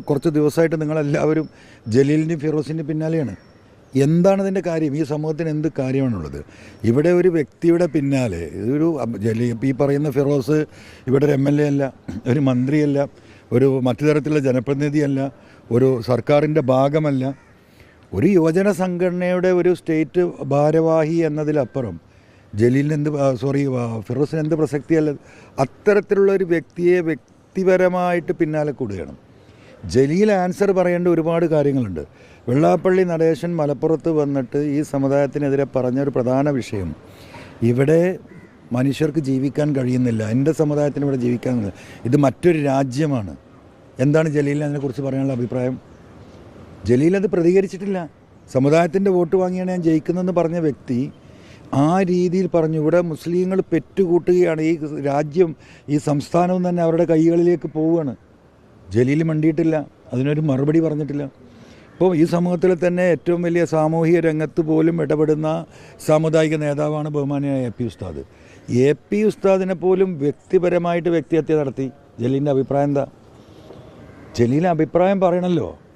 കുറച്ച് ദിവസമായിട്ട് നിങ്ങളെല്ലാവരും ജലീലിൻ്റെയും ഫിറോസിൻ്റെയും പിന്നാലെയാണ്. എന്താണ് ഇതിൻ്റെ കാര്യം? ഈ സമൂഹത്തിന് എന്ത് കാര്യമാണുള്ളത്? ഇവിടെ ഒരു വ്യക്തിയുടെ പിന്നാലെ ഇതൊരു ഈ പറയുന്ന ഫിറോസ് ഇവിടെ ഒരു MLA അല്ല, ഒരു മന്ത്രിയല്ല, ഒരു മറ്റു തരത്തിലുള്ള ജനപ്രതിനിധിയല്ല, ഒരു സർക്കാരിൻ്റെ ഭാഗമല്ല, ഒരു യുവജന സംഘടനയുടെ ഒരു സ്റ്റേറ്റ് ഭാരവാഹി എന്നതിലപ്പുറം ഫിറോസിന് എന്ത് പ്രസക്തിയല്ല? അത്തരത്തിലുള്ള ഒരു വ്യക്തിയെ വ്യക്തിപരമായിട്ട് പിന്നാലെ കൂടുകയാണ്. ജലീൽ ആൻസർ പറയേണ്ട ഒരുപാട് കാര്യങ്ങളുണ്ട്. വെള്ളാപ്പള്ളി നടേശൻ മലപ്പുറത്ത് വന്നിട്ട് ഈ സമുദായത്തിനെതിരെ പറഞ്ഞൊരു പ്രധാന വിഷയം, ഇവിടെ മനുഷ്യർക്ക് ജീവിക്കാൻ കഴിയുന്നില്ല, എൻ്റെ സമുദായത്തിന് ഇവിടെ ജീവിക്കാൻ കഴിയുന്നില്ല, ഇത് മറ്റൊരു രാജ്യമാണ്. എന്താണ് ജലീലിന് അതിനെക്കുറിച്ച് പറയാനുള്ള അഭിപ്രായം? ജലീൽ അത് പ്രതികരിച്ചിട്ടില്ല. സമുദായത്തിൻ്റെ വോട്ട് വാങ്ങിയാണ് ഞാൻ ജയിക്കുന്നതെന്ന് പറഞ്ഞ വ്യക്തി ആ രീതിയിൽ പറഞ്ഞു. ഇവിടെ മുസ്ലിങ്ങൾ പെറ്റുകൂട്ടുകയാണ്, ഈ രാജ്യം ഈ സംസ്ഥാനവും തന്നെ അവരുടെ കൈകളിലേക്ക് പോവുകയാണ്. ജലീൽ മണ്ടിയിട്ടില്ല, അതിനൊരു മറുപടി പറഞ്ഞിട്ടില്ല. ഇപ്പോൾ ഈ സമൂഹത്തിൽ തന്നെ ഏറ്റവും വലിയ സാമൂഹിക രംഗത്ത് പോലും ഇടപെടുന്ന സാമുദായിക നേതാവാണ് ബഹുമാനിയായ AP ഉസ്താദ്. AP ഉസ്താദിനെ പോലും വ്യക്തിപരമായിട്ട് വ്യക്തിഹത്യ നടത്തി. ജലീലിൻ്റെ അഭിപ്രായം എന്താ? ജലീൽ അഭിപ്രായം പറയണമല്ലോ.